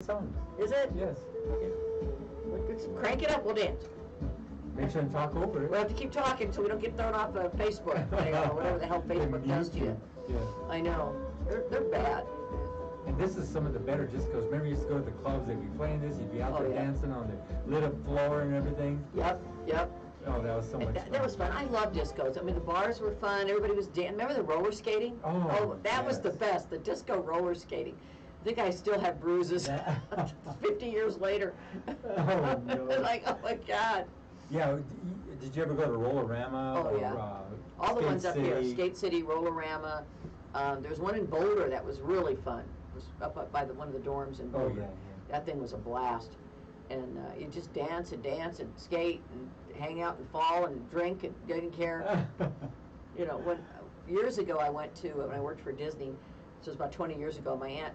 song. Is it? Yes. Let's crank it up, we'll dance. Make sure and talk over it. We'll have to keep talking so we don't get thrown off of Facebook, or whatever the hell Facebook does to you. Yeah. I know. They're bad. And this is some of the better discos. Remember, you used to go to the clubs, they'd be playing this, you'd be out there dancing on the lit up floor and everything. Yep. Oh, that was so much fun. That was fun. I love discos. I mean, the bars were fun. Everybody was dancing. Remember the roller skating? Oh, that was the best. The disco roller skating. I think I still have bruises 50 years later. Oh, no. Like, oh my God. Yeah, did you ever go to Rollerama? Oh, yeah. All the ones up here. Skate City, Rollerama. There's one in Boulder that was really fun. It was up by one of the dorms in Boulder. Oh, yeah. That thing was a blast. And you just dance and skate and hang out and fall and drink and didn't care. You know, years ago I went to, when I worked for Disney, so it was about 20 years ago, my aunt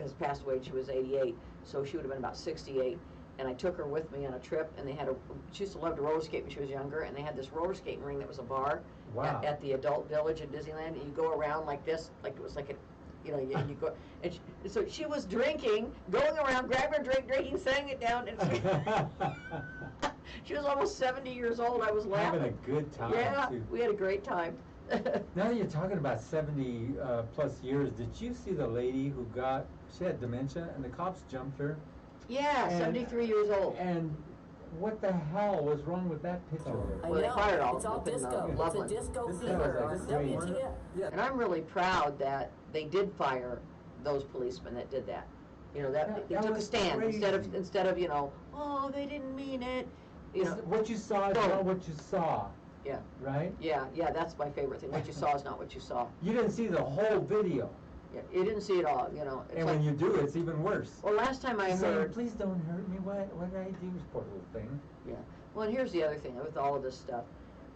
has passed away and she was 88, so she would have been about 68. And I took her with me on a trip, and they had she used to love to roller skate when she was younger, and they had this roller skating ring that was a bar at the adult village in Disneyland, and you go around like this, like it was like a, you go, and so she was drinking, going around, grabbing her drink, drinking, setting it down, and she was almost 70 years old. I was laughing. Having a good time. Yeah, too. we had a great time. Now that you're talking about 70 plus years, did you see the lady who she had dementia, and the cops jumped her? Yeah, 73 years old. And what the hell was wrong with that picture? Well, they fired all it's all of them. disco. It's a disco fever on WTF. Yeah. And I'm really proud that they did fire those policemen that did that. You know, that they took a stand crazy. instead of oh, they didn't mean it. You know, what you saw is not what you saw. Yeah. Right? Yeah, that's my favorite thing. What you saw is not what you saw. You didn't see the whole video. Yeah, you didn't see it all, you know. And when you do, it's even worse. Well, last time I heard... Please don't hurt me. What did I do, poor little thing? Yeah. Well, and here's the other thing with all of this stuff.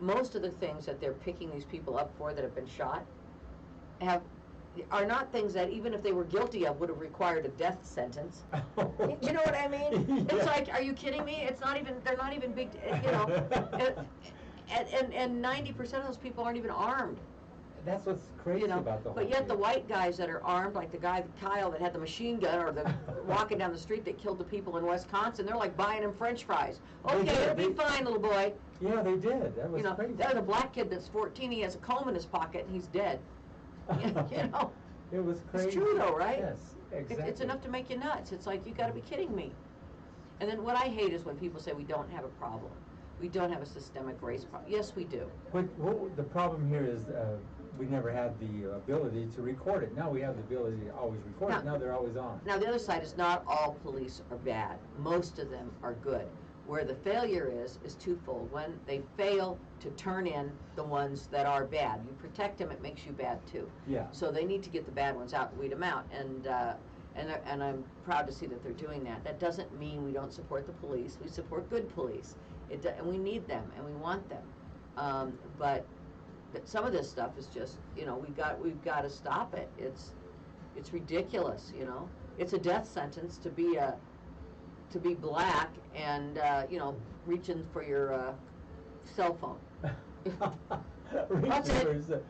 Most of the things that they're picking these people up for that have been shot are not things that, even if they were guilty of, would have required a death sentence. You know what I mean? Yeah. It's like, are you kidding me? They're not even big, you know. And 90% of those people aren't even armed. That's what's crazy about the whole But yet thing. the white guys that are armed, like the guy, Kyle, that had the machine gun, or the walking down the street that killed the people in Wisconsin, they're like buying him French fries. Okay, it'll be fine, little boy. Yeah, they did. That was crazy. There's a black kid that's 14, he has a comb in his pocket, and he's dead. You know? It was crazy. It's true though, right? Yes, exactly. It's enough to make you nuts. It's like, you gotta be kidding me. And then what I hate is when people say we don't have a problem. We don't have a systemic race problem. Yes, we do. But the problem here is we never had the ability to record it. Now we have the ability to always record it. Now they're always on. Now the other side is not all police are bad. Most of them are good. Where the failure is twofold. When they fail to turn in the ones that are bad. You protect them, it makes you bad too. Yeah. So they need to get the bad ones out and weed them out. And I'm proud to see that they're doing that. That doesn't mean we don't support the police. We support good police. And we need them and we want them. But some of this stuff is just, we've got to stop it. It's ridiculous, It's a death sentence to be black and reaching for your cell phone. That's it.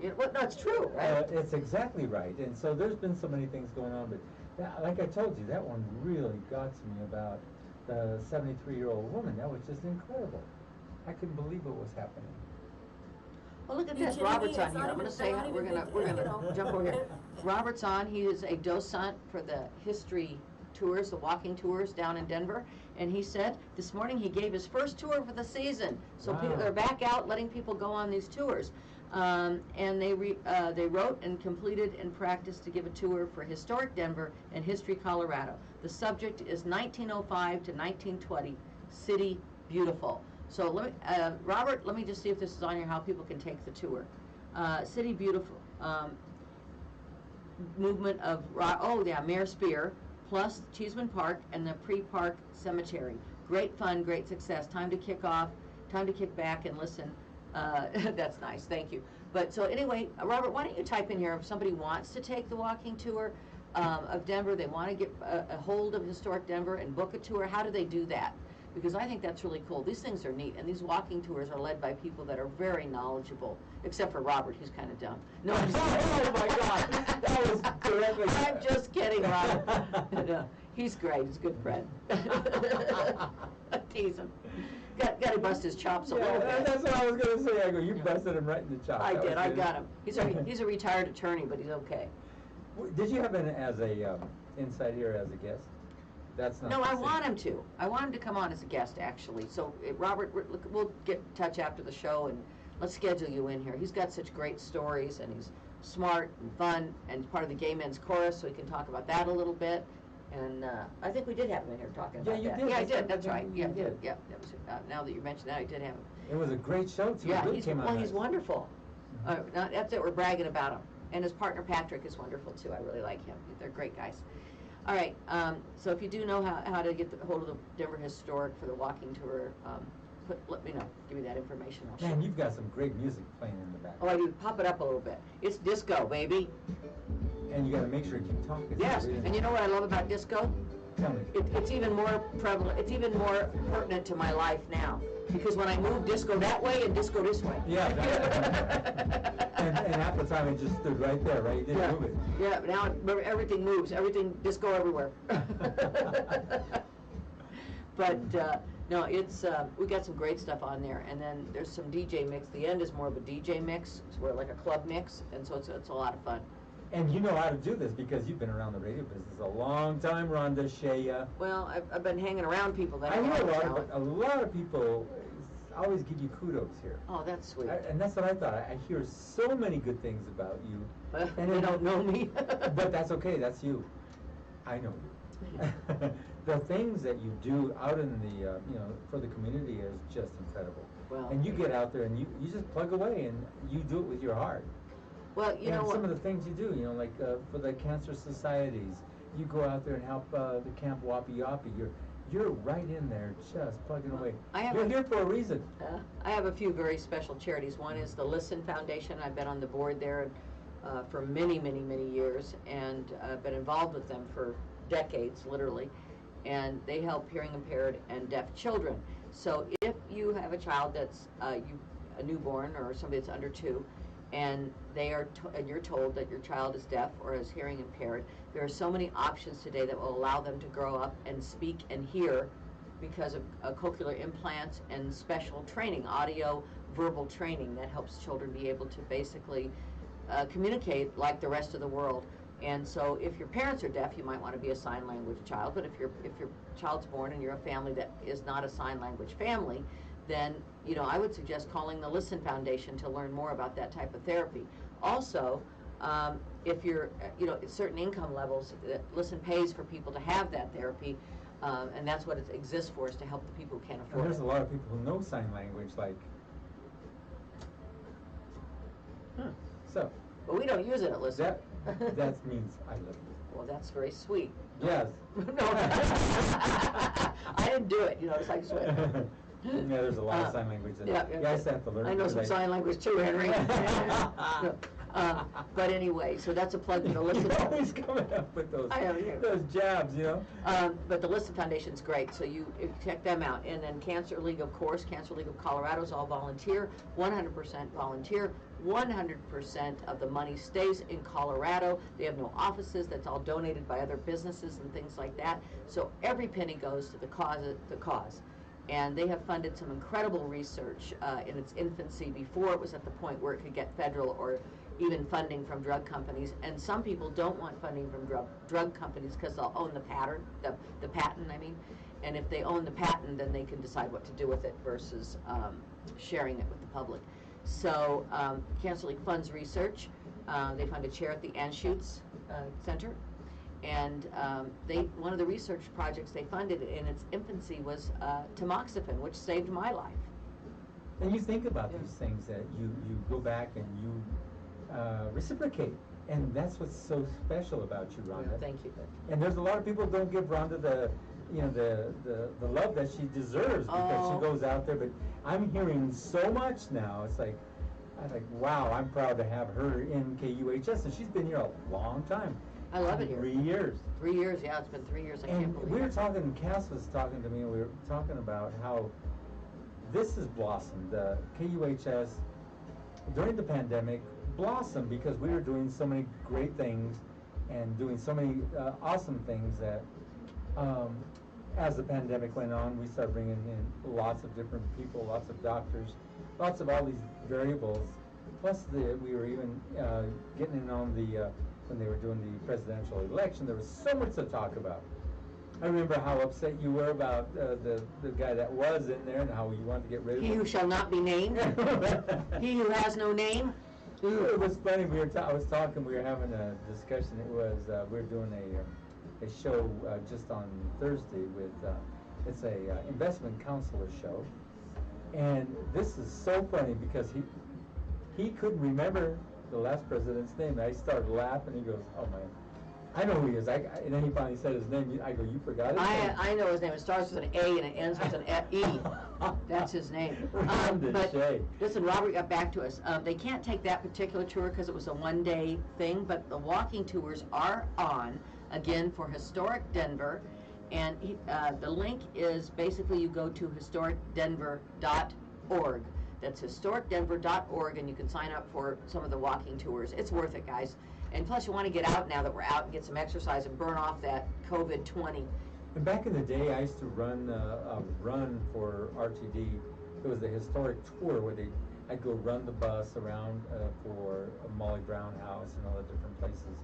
No, it's true, right? It's exactly right. And so there's been so many things going on, but like I told you, that one really got to me about the 73-year-old woman. That was just incredible. I couldn't believe what was happening. Well, look at this. Robert's on here. I'm going to say we're gonna jump over here. Robert's on. He is a docent for the history tours, the walking tours down in Denver, and he said this morning he gave his first tour for the season. So wow. They're back out letting people go on these tours, and they wrote and completed and practiced to give a tour for historic Denver and history Colorado. The subject is 1905 to 1920, City Beautiful. So Robert, let me just see if this is on here, how people can take the tour. City Beautiful, movement of, Mayor Spear, plus Cheeseman Park and the pre-park cemetery. Great fun, great success. Time to kick off, time to kick back and listen. That's nice, thank you. But so anyway, Robert, why don't you type in here if somebody wants to take the walking tour of Denver, they want to get a hold of historic Denver and book a tour. How do they do that? because I think that's really cool. These things are neat, and these walking tours are led by people that are very knowledgeable, except for Robert, who's kind of dumb. No, I'm sorry. Oh my God, that was directly. I'm just kidding, Robert. No, he's great. He's a good friend. I tease him. Got to bust his chops a little bit. That's what I was going to say. I go, you busted him right in the chops. I That did. was I good. got him. He's a retired attorney, but he's okay. Did you have him as a inside here as a guest? That's not. No, the I same. want him to. I want him to come on as a guest, actually. So, Robert, we'll get in touch after the show, and let's schedule you in here. He's got such great stories, and he's smart and fun, and he's part of the Gay Men's Chorus, so he can talk about that a little bit. And I think we did have him in here talking about you that. did. Yeah, I That's did. That's right. you Yeah, did. yeah. That was, now that you mentioned that, I did have him. It was a great show too. Yeah, it really came out he's nice. wonderful. That's it. We're bragging about him, and his partner Patrick is wonderful too. I really like him. They're great guys. All right. So if you do know how to get the hold of the Denver Historic for the walking tour, let me know. Give me that information. I'll share. Man, you've got some great music playing in the back. Oh, I do. Pop it up a little bit. It's disco, baby. And you got to make sure you keep talking. Yes. Really. And you know what I love about disco? Tell me. It's even more prevalent. It's even more pertinent to my life now. Because when I move disco that way and disco this way. Yeah. and half the time it just stood right there, right? You didn't move it. Yeah, now everything moves, everything, disco everywhere. But, no, it's, we got some great stuff on there, and then there's some DJ mix. The end is more of a DJ mix, it's more like a club mix, and so it's a lot of fun. And you know how to do this because you've been around the radio business a long time, Rhonda Shea. Well, I've been hanging around people that I have know a lot of talent. a lot of people always give you kudos here. Oh, that's sweet. And that's what I thought. I hear so many good things about you. And They don't know me. But that's okay. That's you. I know you. The things that you do out in the, for the community is just incredible. Well, and you get out there and you just plug away and you do it with your heart. Well, you know and what? some of the things you do, like for the cancer societies, you go out there and help the Camp Wapi Yapi. You're right in there, just plugging away. You're here for a reason. I have a few very special charities. One is the Listen Foundation. I've been on the board there for many, many, many years, and I've been involved with them for decades, literally. And they help hearing impaired and deaf children. So if you have a child that's a newborn or somebody that's under 2, and and you're told that your child is deaf or is hearing impaired, there are so many options today that will allow them to grow up and speak and hear because of cochlear implants and special training, audio, verbal training that helps children be able to basically communicate like the rest of the world. And so if your parents are deaf, you might want to be a sign language child, but if your child's born and you're a family that is not a sign language family, then I would suggest calling the Listen Foundation to learn more about that type of therapy. Also, if you're at certain income levels, Listen pays for people to have that therapy, and that's what it exists for, is to help the people who can't And afford there's it. a lot of people who know sign language, like. So. But we don't use it at Listen. That means I love you. Well, that's very sweet. Yes. No, I didn't do it. It's like sweat. Yeah, there's a lot of sign language in Yeah, it. You guys have to learn. I know some because sign language too, Henry. But anyway, so that's a plug to the Listen. You're always coming up with those, I am here. those jabs, But the Listen Foundation's great, so you check them out. And then Cancer League, of course, Cancer League of Colorado is all volunteer, 100% volunteer. 100% of the money stays in Colorado. They have no offices. That's all donated by other businesses and things like that. So every penny goes to the cause. And they have funded some incredible research in its infancy before it was at the point where it could get federal or even funding from drug companies. And some people don't want funding from drug companies because they'll own the patent, I mean. And if they own the patent, then they can decide what to do with it versus sharing it with the public. So Cancer League funds research. They fund a chair at the Anschutz Center. And one of the research projects they funded in its infancy was tamoxifen, which saved my life. And you think about these things that you go back and you reciprocate. And that's what's so special about you, Rhonda. Yeah, thank you. And there's a lot of people who don't give Rhonda the love that she deserves because she goes out there. But I'm hearing so much now. It's like, wow, I'm proud to have her in KUHS, and she's been here a long time. I love it here. 3 years. 3 years, yeah, it's been 3 years, I can't And believe we were it. talking, Cass was talking to me, and we were talking about how this has blossomed. KUHS, during the pandemic, blossomed because we were doing so many great things and doing so many awesome things that as the pandemic went on, we started bringing in lots of different people, lots of doctors, lots of all these variables. Plus, we were even getting in on the when they were doing the presidential election. There was so much to talk about. I remember how upset you were about the guy that was in there and how you wanted to get rid of He him. who shall not be named, he who has no name. It was funny. I was talking. We were having a discussion. It was we were doing a show just on Thursday with it's a investment counselor show, and this is so funny because he couldn't remember the last president's name. I started laughing. He goes, "Oh man, I know who he is." And then he finally said his name. I go, "You forgot his name?" I know his name. It starts with an A and it ends with an E. That's his name. But Shay. listen, Robert got back to us. They can't take that particular tour because it was a one-day thing, but the walking tours are on again for historic Denver, and the link is basically you go to historicdenver.org. That's historicdenver.org, and you can sign up for some of the walking tours. It's worth it, guys. And plus, you want to get out now that we're out and get some exercise and burn off that COVID-20. And back in the day, I used to run a run for RTD. It was the historic tour where I'd go run the bus around for Molly Brown House and all the different places.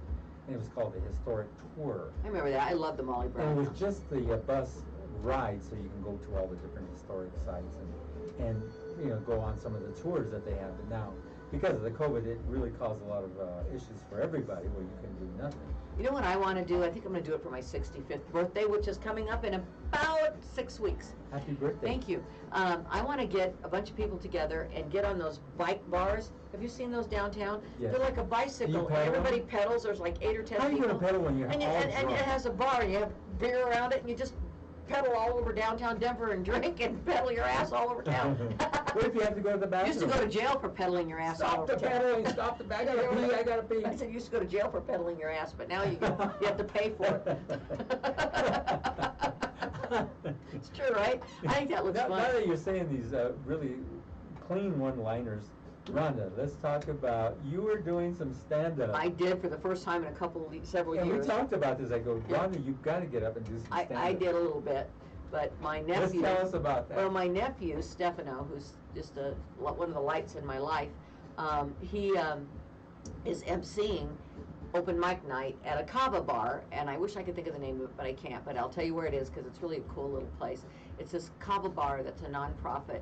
And it was called the historic tour. I remember that. I love the Molly Brown. And it was House. just the bus ride, so you can go to all the different historic sites and go on some of the tours that they have. But now, because of the COVID, it really caused a lot of issues for everybody where you can do nothing. You know what I want to do? I think I'm going to do it for my 65th birthday, which is coming up in about 6 weeks. Happy birthday. Thank you. I want to get a bunch of people together and get on those bike bars. Have you seen those downtown? Yes. They're like a bicycle. pedal Everybody them? pedals. There's like 8 or 10 How are you people. going to pedal when you're and, all and drunk? it has a bar, and you have beer around it, and you just pedal all over downtown Denver and drink and pedal your ass all over town. What if you have to go to the You bathroom? used to go to jail for pedaling your ass all Stop over the town. pedaling, stop the I gotta pee, I gotta pee. I said you used to go to jail for pedaling your ass, but now you have to pay for it. It's true, right? I think that looks Now fun. that you're saying these really clean one-liners, Rhonda, let's talk about, you were doing some stand-up. I did for the first time in several And years. we talked about this. I go, Yeah. Rhonda, you've got to get up and do some stand-up. I did a little bit, but my Let's nephew. tell us about that. Well, my nephew Stefano, who's just one of the lights in my life, he is emceeing open mic night at a kava bar, and I wish I could think of the name of it, but I can't. But I'll tell you where it is because it's really a cool little place. It's this kava bar that's a nonprofit,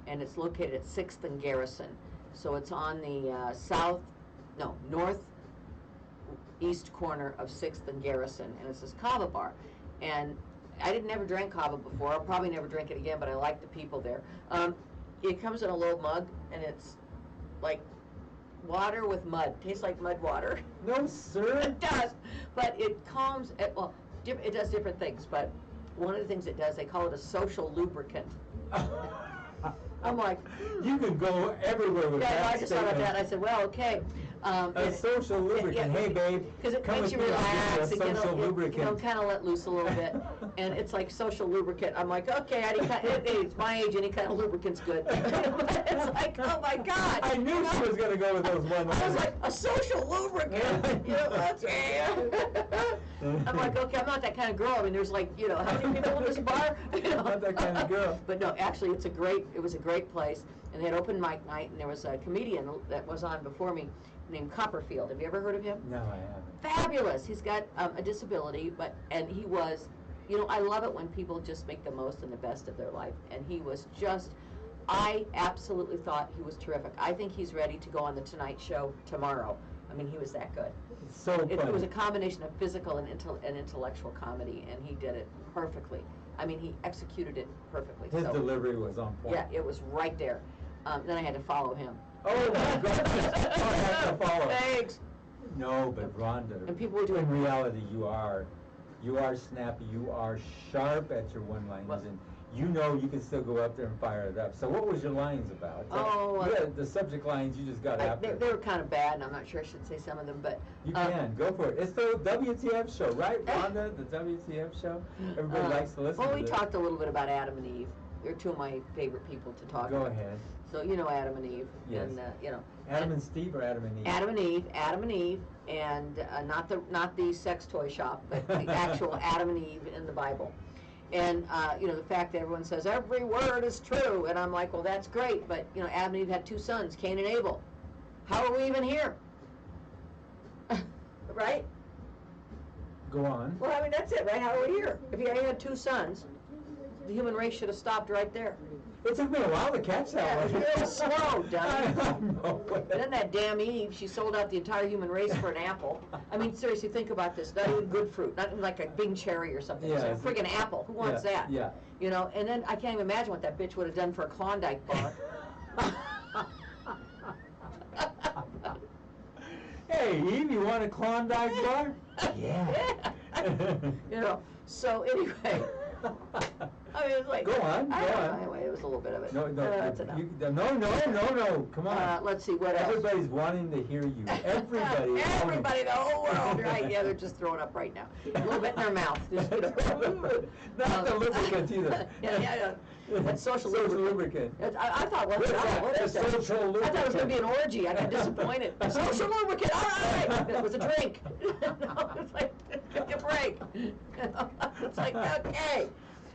and it's located at 6th and Garrison. So it's on the northeast corner of 6th and Garrison, and it's this kava bar. And I never drank kava before. I'll probably never drink it again, but I like the people there. It comes in a little mug, and it's like water with mud. Tastes like mud water. No, sir. It does, but it calms. It does different things, but one of the things it does, they call it a social lubricant. I'm like, You can go everywhere with that yeah, I just thought about statement. that. I said, well, okay. A social lubricant. Hey, babe, Because it come makes with you me, I'll relax give and you a social lubricant. kind of let loose a little bit. And it's like social lubricant. I'm like, okay, it's my age, any kind of lubricant's good. It's like, oh my God. I knew she was going to go with those one I was like, a social lubricant. Okay. I'm like, okay, I'm not that kind of girl. I mean, there's like, how many people in this bar? Not that kind of girl. But no, actually, it was a great place. And they had open mic night, and there was a comedian that was on before me named Copperfield. Have you ever heard of him? No, I haven't. Fabulous. He's got a disability, and he was, I love it when people just make the most and the best of their life. And he was I absolutely thought he was terrific. I think he's ready to go on the Tonight Show tomorrow. I mean, he was that good. So funny. It was a combination of physical and intellectual comedy, and he did it perfectly. I mean, he executed it perfectly. His delivery was on point. Yeah, it was right there. Then I had to follow him. Oh my goodness. I have to follow. Thanks. No, but Rhonda, And people were doing- in reality, you are snappy, you are sharp at your one-liners, Well- you know you can still go up there and fire it up. So what was your lines about? The subject lines you just got after. They were kind of bad, and I'm not sure I should say some of them, but... You can, go for it. It's the WTF show, right, Rhonda? The WTF show? Everybody likes to listen to Well, we this. talked a little bit about Adam and Eve. They're two of my favorite people to talk about. Go ahead. So you know Adam and Eve. Yes. And, Adam and Steve or Adam and Eve? Adam and Eve, and not the sex toy shop, but the actual Adam and Eve in the Bible. And, the fact that everyone says every word is true, and I'm like, well, that's great, but, Adam and Eve had two sons, Cain and Abel. How are we even here? Right? Go on. Well, I mean, that's it, right? How are we here? If he had two sons, the human race should have stopped right there. It took me a while to catch that one. It was slow, dummy. No way. And then that damn Eve, she sold out the entire human race for an apple. I mean, seriously, think about this. Not even good fruit, not even like a big cherry or something. Yeah, It's a friggin' apple. Who wants that? Yeah. And then I can't even imagine what that bitch would have done for a Klondike bar. Hey, Eve, you want a Klondike bar? Yeah. So anyway. I mean, it's like... Go on. Anyway, it was a little bit of it. No, that's enough. No, come on. Let's see, what else? Everybody's wanting to hear you. Everybody. Everybody, the whole world, right? Yeah, they're just throwing up right now. A little bit in their mouth. Just, Not the lubricant either. Yeah. That's social lubricant. I thought, what is that? Social lubricant. I thought it was going to be an orgy. I got disappointed. Social lubricant, all right. It was a drink. It's like, take a break. It's like, okay.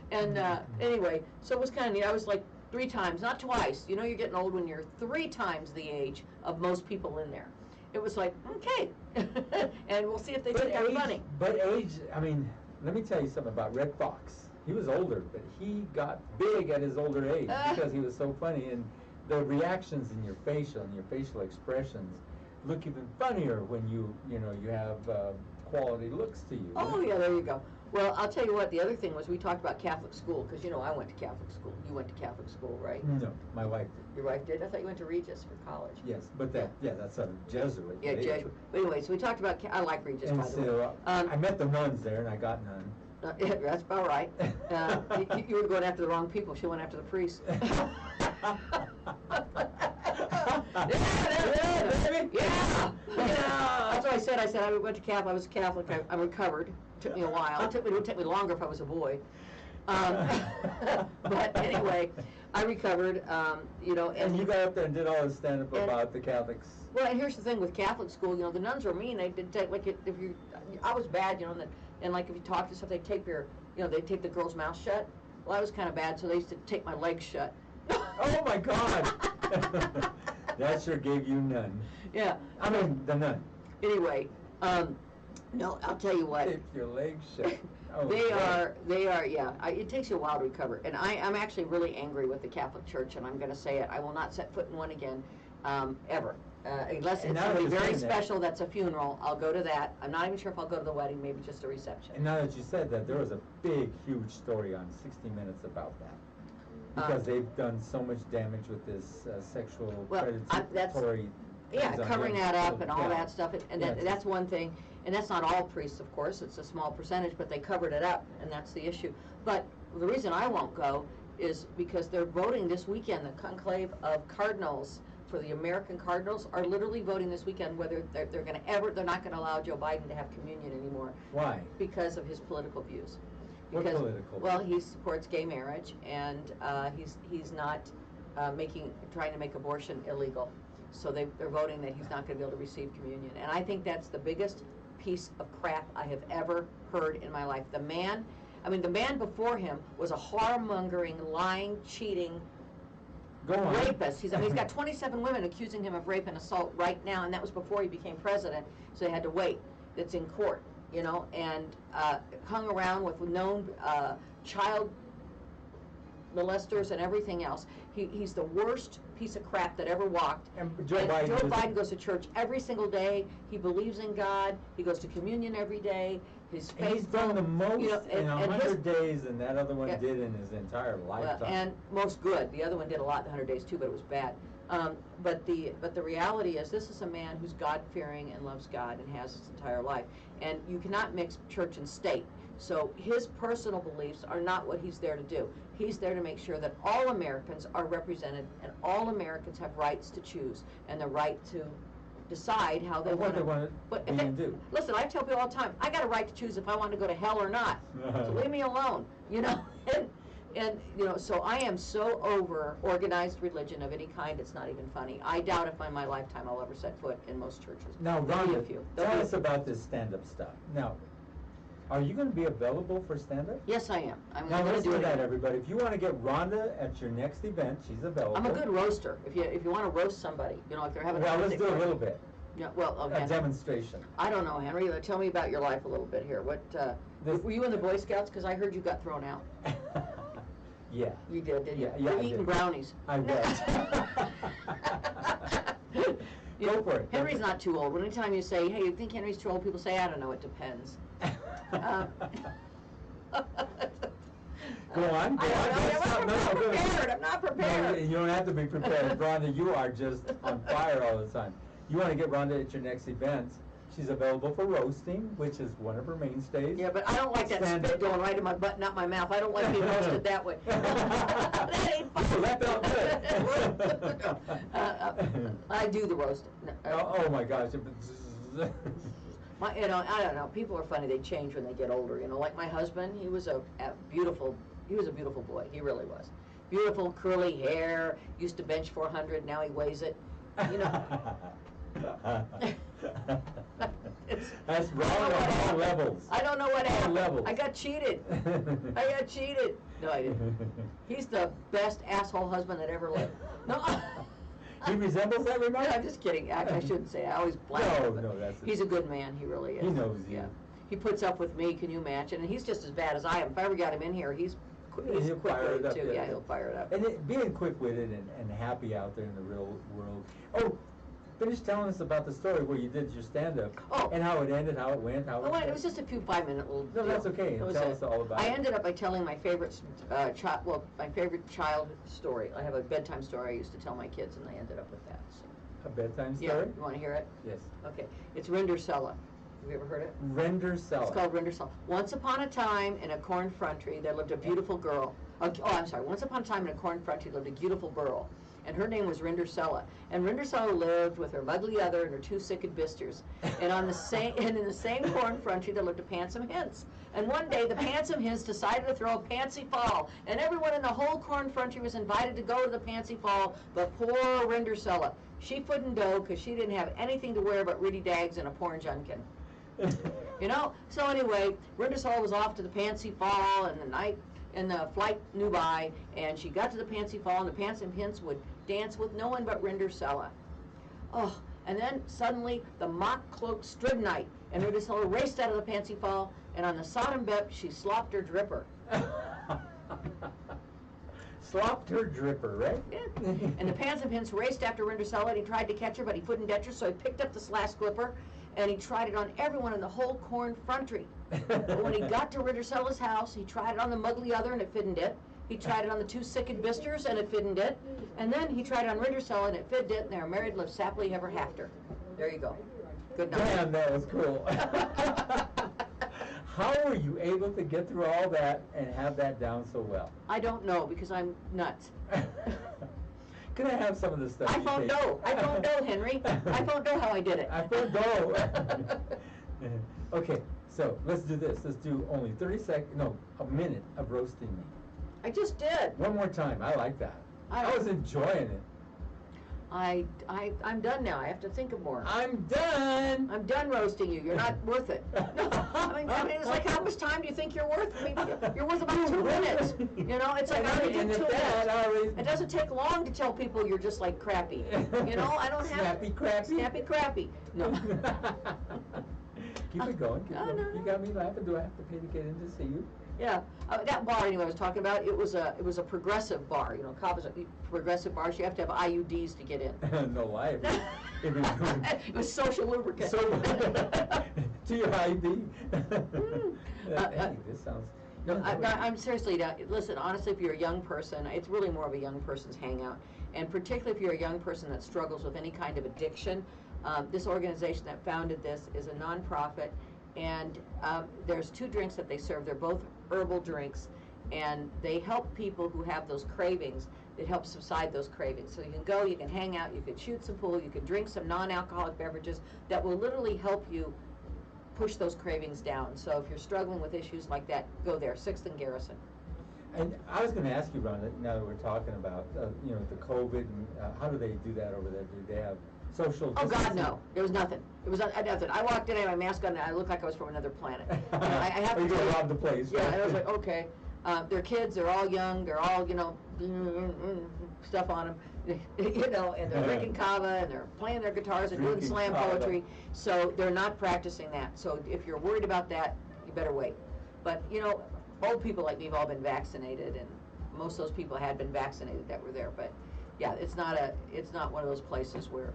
And anyway, so it was kind of neat. I was like 3 times, not twice. You're getting old when you're 3 times the age of most people in there. It was like, okay. And we'll see if they think I'm funny. But age, I mean, let me tell you something about Red Fox. He was older, but he got big at his older age because he was so funny. And the reactions in your facial expressions look even funnier when you have quality looks to you. Oh, yeah, there you go. Well, I'll tell you what, the other thing was we talked about Catholic school, because I went to Catholic school. You went to Catholic school, right? No, my wife did. Your wife did? I thought you went to Regis for college. Yes, but that's a Jesuit. Yeah, Jesuit. But anyway, so we talked about, I like Regis, by the way. I met the nuns there, and I got none. That's about right. You were going after the wrong people. She went after the priests. Yeah. That's what I said. I went to Catholic. I was Catholic. I'm recovered. It took me a while. It would take me longer if I was a boy. But anyway, I recovered. And you got up there and did all this stand-up about the Catholics. Well, and here's the thing with Catholic school. The nuns were mean. They did take I was bad. And like if you talk to stuff, they tape they tape the girl's mouth shut. Well, I was kind of bad, so they used to tape my legs shut. Oh my God! That sure gave you none. Yeah. I mean, the none. Anyway, no, I'll tell you what. Tape your legs shut. Oh, they are, yeah. It takes you a while to recover. And I'm actually really angry with the Catholic Church, and I'm going to say it. I will not set foot in one again, ever. Unless it's somebody very special that's a funeral, I'll go to that. I'm not even sure if I'll go to the wedding, maybe just a reception. And now that you said that, there was a big, huge story on 60 Minutes about that. Because they've done so much damage with this sexual predatory... covering that up and all that stuff. And that's one thing. And that's not all priests, of course. It's a small percentage, but they covered it up, and that's the issue. But the reason I won't go is because they're voting this weekend. The conclave of cardinals for the American Cardinals are literally voting this weekend whether they're not going to allow Joe Biden to have communion anymore. Why? Because of his political views. What political? Well, he supports gay marriage, and he's not trying to make abortion illegal. So they're voting that he's not going to be able to receive communion. And I think that's the biggest piece of crap I have ever heard in my life. The man before him was a whoremongering, lying, cheating rapist. He's got 27 women accusing him of rape and assault right now, and that was before he became president, so they had to wait. It's in court, and hung around with known child molesters and everything else. He's the worst piece of crap that ever walked. And Joe Biden goes to church every single day. He believes in God. He goes to communion every day. He's done the most in 100 days than that other one did in his entire lifetime. And most good. The other one did a lot in 100 days too, but it was bad. But the reality is, this is a man who's God-fearing and loves God and has his entire life. And you cannot mix church and state. So his personal beliefs are not what he's there to do. He's there to make sure that all Americans are represented and all Americans have rights to choose and the right to decide how they want to do. Listen, I tell people all the time, I got a right to choose if I want to go to hell or not. So leave me alone, you know. And you know, so I am so over organized religion of any kind, it's not even funny. I doubt if in my lifetime I'll ever set foot in most churches. Now, There'll be Rhonda, a few. tell us about this stand-up stuff. Now, are you going to be available for stand-up? Yes, I am. I'm Now, going to let's do do it that, again. everybody. If you want to get Rhonda at your next event, she's available. I'm a good roaster. If you want to roast somebody, you know, if they're having Well, let's birthday do a party. little bit. Yeah, well, okay. A demonstration. I don't know, Henry. Tell me about your life a little bit here. What were you in the Boy Scouts? Because I heard you got thrown out. Yeah. You did, didn't you? Yeah, You're I eating did. brownies. I was. Go for it. Henry's not too old. Anytime you say, hey, you think Henry's too old, people say, I don't know, it depends. Go on. I'm not prepared. No, you don't have to be prepared. Rhonda, you are just on fire all the time. You want to get Rhonda at your next event. She's available for roasting, which is one of her mainstays. Yeah, but I don't like that spit going right in my butt, not my mouth. I don't like being roasted that way. That ain't fun. So that felt good. I do the roasting. Oh my gosh. You know, I don't know. People are funny. They change when they get older. You know, like my husband. He was a beautiful boy. He really was. Beautiful curly hair. Used to bench 400. Now he weighs it. You know. That's wrong on all levels. I don't know what happened. Levels. I got cheated. No, I didn't. He's the best asshole husband that ever lived. No. He resembles that remark? No, I'm just kidding. I shouldn't say it. I always black him. No, that's He's a good man. He really is. He knows you. Yeah. He puts up with me. Can you imagine? And he's just as bad as I am. If I ever got him in here, he's He'll fire it quick-witted up, too. yeah. Yeah, he'll fire it up. And being quick-witted and happy out there in the real world. Oh, finish telling us about the story where you did your stand-up. Oh. And how it ended, how it went, how It was just a few 5-minute little No, deal. that's okay. That was Tell it. us all about I it. ended up by telling my favorite my favorite child story. I have a bedtime story I used to tell my kids, and I ended up with that. So. A bedtime Yeah, story? you want to hear it? Yes. Okay. It's Rindersella. Have you ever heard it? Rendersella. It's called Rindersella. Once upon a time in a corn country there lived a beautiful girl. Once upon a time in a corn country lived a beautiful girl, and her name was Rindersella. And Rindersella lived with her mugly other and her 2 sicked bisters. And in the same corn country there lived a handsome hens. And one day the handsome hens decided to throw a pantsy fall, and everyone in the whole corn country was invited to go to the pantsy fall, but poor Rindersella. She couldn't go because she didn't have anything to wear but riddy dags and a porn junkin. You know? So anyway, Rindersella was off to the Pansy Fall, and the flight knew by, and she got to the Pansy Fall, and the Pantsy Hens would dance with no one but Rindersella. Oh, and then suddenly the mock cloak stood night, and Rindersella raced out of the Pansy Fall, and on the Sodom bet she slopped her dripper. Slopped her dripper, right? Yeah. And the Pantsy Hens raced after Rindersella, and he tried to catch her, but he couldn't catch her, so he picked up the slash clipper, and he tried it on everyone in the whole corn country. But when he got to Rindersella's house, he tried it on the mugly other, and it fitted it. He tried it on the 2 sicked bisters, and it fitted it. And then he tried it on Rindersella, and it fitted it, and they were married and lived happily ever after. There you go. Good night. Damn, that was cool. How were you able to get through all that and have that down so well? I don't know, because I'm nuts. Can I have some of the stuff I you don't take? know. I don't know, Henry. I don't know how I did it. I don't know. Okay, so let's do this. Let's do only 30 seconds, no, a minute of roasting me. I just did. One more time. I like that. I was enjoying it. I'm done now. I have to think of more. I'm done. I'm done roasting you. You're not worth it. No, I mean, it's like, how much time do you think you're worth? I mean, you're worth about 2 minutes. You know, it's like, I only did 2 minutes. It doesn't take long to tell people you're just like crappy. You know, I don't have Snappy crappy? Snappy crappy. No. Keep it going. Keep No, going. no, You no. got me laughing. Do I have to pay to get in to see you? Yeah, that bar anyway I was talking about, it was a progressive bar. You know, COP is a progressive bar, so you have to have IUDs to get in. No lie. It was social lubricant. So, to your ID. Hey, this sounds. No, I'm seriously, listen, honestly, if you're a young person, it's really more of a young person's hangout. And particularly if you're a young person that struggles with any kind of addiction, this organization that founded this is a nonprofit, And there's 2 drinks that they serve. They're both herbal drinks, and they help people who have those cravings. It helps subside those cravings. So you can go, you can hang out, you can shoot some pool, you can drink some non-alcoholic beverages that will literally help you push those cravings down. So if you're struggling with issues like that, go there, 6th and Garrison. And I was going to ask you, Rhonda, now that we're talking about, you know, the COVID, and how do they do that over there? Do they have social Oh, distancing? God, no. There was nothing. It was nothing. I walked in, I had my mask on, and I looked like I was from another planet. You know, I have Or you to go tell you- rob the place. Yeah, right? and I was like, okay. They're kids, they're all young, they're all, you know, stuff on them, you know, and they're drinking kava, and they're playing their guitars and doing Drinking slam kava. poetry. So they're not practicing that. So if you're worried about that, you better wait. But, you know, old people like me have all been vaccinated, and most of those people had been vaccinated that were there. But yeah, it's not one of those places where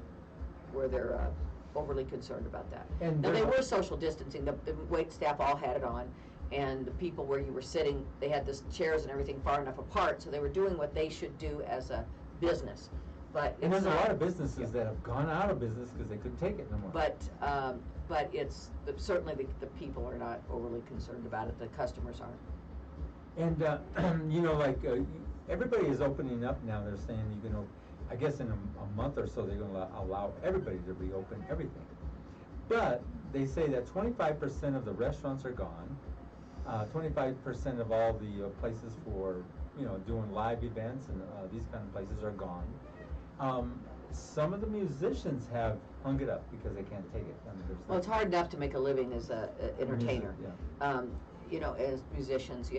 they're overly concerned about that. And Now, they there's- were social distancing. The wait staff all had it on, and the people where you were sitting, they had the chairs and everything far enough apart, so they were doing what they should do as a business. But And it's there's a not- lot of businesses that have gone out of business because they couldn't take it no more. But it's certainly the people are not overly concerned about it. The customers aren't. And, you know, like, everybody is opening up now. They're saying you can, I guess in a month or so, they're going to allow everybody to reopen everything. But they say that 25% of the restaurants are gone. 25% of all the places for, you know, doing live events and these kind of places are gone. Some of the musicians have hung it up because they can't take it. I mean, Well, it's hard enough to make a living as a entertainer. Yeah. You know, as musicians,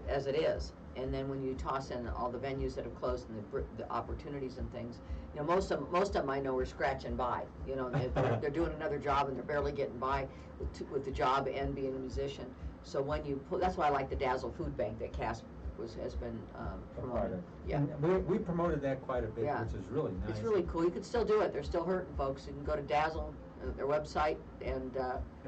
as it is. And then when you toss in all the venues that have closed and the opportunities and things, you know, most of them I know are scratching by. You know, they're doing another job and they're barely getting by with the job and being a musician. So when you that's why I like the Dazzle Food Bank that Cass has been promoting. Yeah. And we promoted that quite a bit, Yeah. which is really nice. It's really cool. You can still do it. They're still hurting folks. You can go to Dazzle, their website, and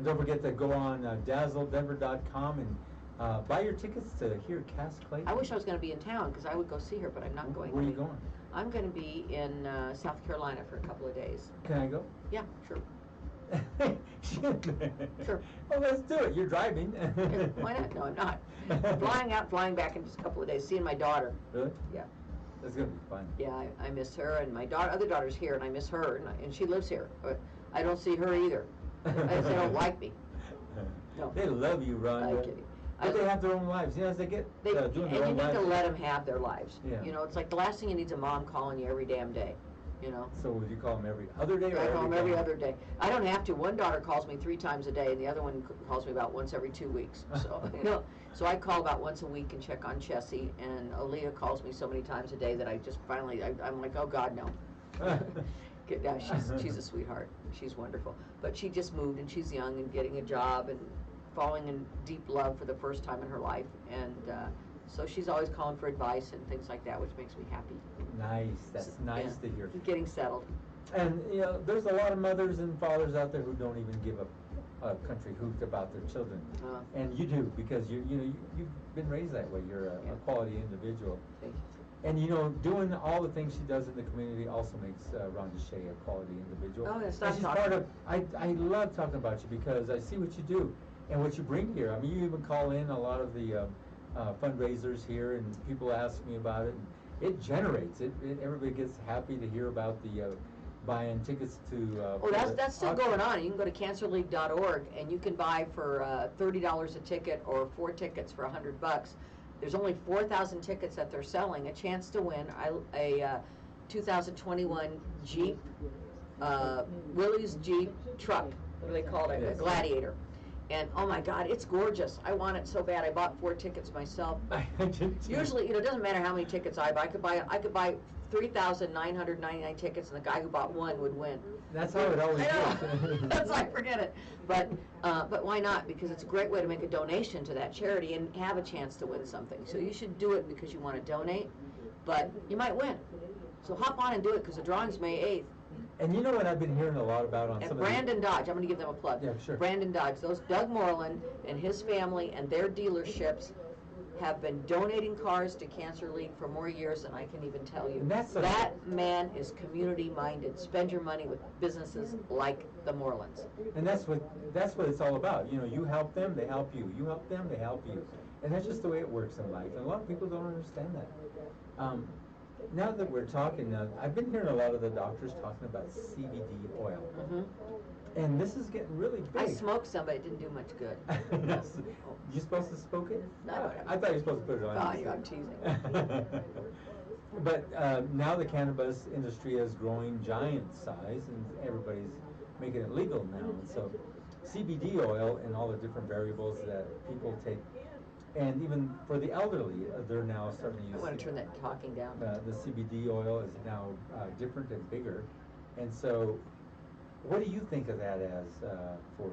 don't forget to go on dazzledenver.com and buy your tickets to hear Cass Clayton. I wish I was going to be in town because I would go see her, but I'm not going. Where are to you be. going? I'm going to be in South Carolina for a couple of days. Can I go? Yeah, sure. Sure. Well, let's do it. You're driving. Yeah, why not? No, I'm not. Flying out, flying back in just a couple of days, seeing my daughter. Really? Yeah. That's going to be fun. Yeah, I miss her, and my other daughter's here, and I miss her, and she lives here, but I don't see her either. They don't like me. No. They love you, Rhonda. I'm kidding. But they have their own lives. You know, as they get doing their and you own need lives. to let them have their lives. Yeah. You know, it's like the last thing you need is a mom calling you every damn day. You know. So would you call them every other day or I call them every day? other day. I don't have to. One daughter calls me 3 times a day, and the other one calls me about once every 2 weeks. So, you know, so I call about once a week and check on Chessie, and Aaliyah calls me so many times a day that I just finally, I'm like, oh God, no. Yeah, she's a sweetheart. She's wonderful. But she just moved, and she's young and getting a job and falling in deep love for the first time in her life. And so she's always calling for advice and things like that, which makes me happy. Nice. That's nice to hear. Getting settled. And, you know, there's a lot of mothers and fathers out there who don't even give a country hoot about their children. And you do, because you've been raised that way. You're a quality individual. Thank you. And, you know, doing all the things she does in the community also makes Rhonda Shea a quality individual. Oh, yeah, And stop she's talking. part of, I love talking about you because I see what you do and what you bring here. I mean, you even call in a lot of the fundraisers here, and people ask me about it. And it generates it. Everybody gets happy to hear about the buying tickets to. Oh, that's still going on. You can go to cancerleague.org and you can buy for $30 a ticket or 4 tickets for $100. There's only 4,000 tickets that they're selling. A chance to win a 2021 Jeep, Willys Jeep truck. What do they call it? A Yes. Gladiator. And oh my God, it's gorgeous. I want it so bad. I bought 4 tickets myself. I did too. Usually, it doesn't matter how many tickets I buy. I could buy 3,999 tickets, and the guy who bought 1 would win. That's how it always I know. is. That's like, forget it. But why not? Because it's a great way to make a donation to that charity and have a chance to win something. So you should do it because you want to donate, but you might win. So hop on and do it because the drawing's May 8th. And you know what I've been hearing a lot about on And some Brandon Dodge, I'm going to give them a plug. Yeah, sure. Brandon Dodge, those Doug Moreland and his family and their dealerships have been donating cars to Cancer League for more years than I can even tell you. And that's That man is community-minded. Spend your money with businesses like the Morelands. And that's what it's all about. You know, you help them, they help you. You help them, they help you. And that's just the way it works in life. And a lot of people don't understand that. Now that we're talking, I've been hearing a lot of the doctors talking about CBD oil. Mm-hmm. And this is getting really big. I smoked some, but it didn't do much good. You supposed to smoke it? No. I thought you were supposed to put it on. Oh, I'm teasing. But now the cannabis industry is growing giant size, and everybody's making it legal now. And so CBD oil and all the different variables that people take, and even for the elderly, they're now starting to use. I want to turn that talking down. The CBD oil is now different and bigger, and so what do you think of that as for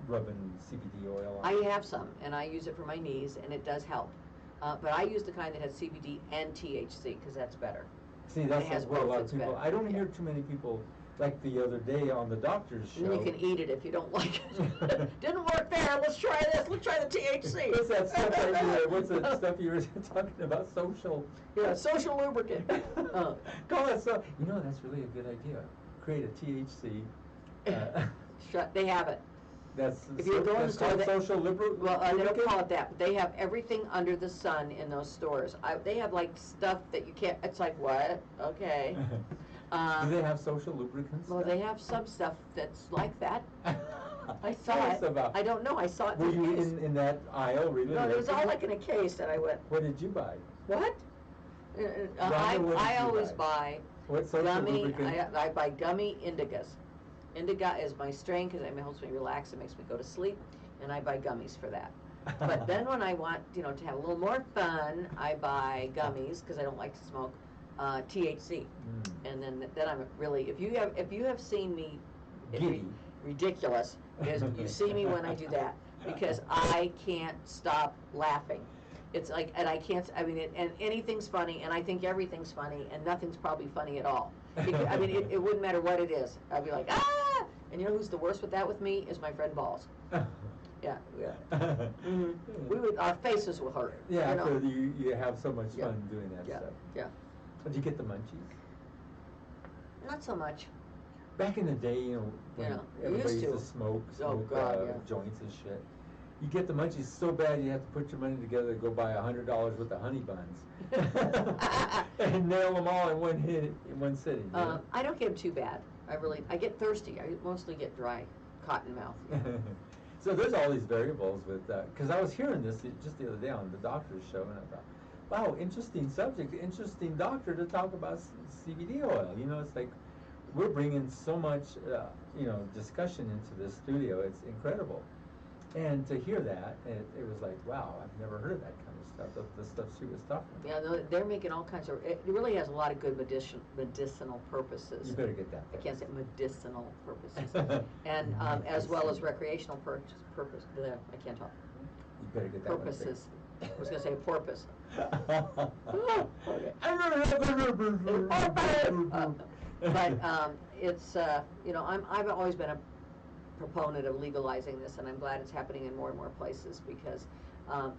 rubbing CBD oil on? I have some, and I use it for my knees, and it does help. But I use the kind that has CBD and THC, because that's better. See, that's it has what a both, lot of it's people, better. I don't hear too many people, like the other day on the doctor's show. And then you can eat it if you don't like it. Didn't work there, let's try this, let's try the THC. What's that stuff that what's that stuff you were talking about, social? Yeah, social lubricant. Call it so, you know, that's really a good idea. Create a THC. They have it. That's If you go in the store, called social lubricant? Well, they don't call it that, but they have everything under the sun in those stores. They have like stuff that you can't, it's like, what? Okay. Do they have social lubricants? Well, they have some stuff that's like that. I saw Tell it. us about. I don't know, I saw it. Were in you a case. in that aisle really? No, it was all like in a case, and I went, What did you buy? what? Rhonda, what did I you always buy? buy What social gummy, lubricant? I buy gummy indigas. Indica is my strain because it helps me relax, it makes me go to sleep, and I buy gummies for that. But then when I want, to have a little more fun, I buy gummies, because I don't like to smoke, THC. And then I'm really, if you have seen me Giddy. ridiculous, is you see me when I do that, because I can't stop laughing. It's like, and I can't, and anything's funny, and I think everything's funny, and nothing's probably funny at all. It wouldn't matter what it is. I'd be like, ah! And you know who's the worst with that with me is my friend Balls. Yeah. Mm-hmm. Our faces will hurt. Yeah, after you have so much fun doing that stuff. Yeah. Did you get the munchies? Not so much. Back in the day, when everybody used used to. to smoke God, joints and shit. You get the munchies so bad you have to put your money together to go buy $100 worth of honey buns and nail them all in one sitting. You know? I don't get them too bad. I get thirsty. I mostly get dry cotton mouth. So there's all these variables with because I was hearing this just the other day on the doctor's show, and I thought, wow, interesting subject, interesting doctor to talk about CBD oil. It's like we're bringing so much discussion into this studio. It's incredible. And to hear that, it was like, wow, I've never heard of that kind of stuff, the stuff she was talking about. Yeah, they're making all kinds of, it really has a lot of good medicinal purposes. You better get that. I can't say medicinal purposes. And as well as recreational purpose, I can't talk. You better get that purposes. I was going to say porpoise. But it's, I've always been a proponent of legalizing this, and I'm glad it's happening in more and more places, because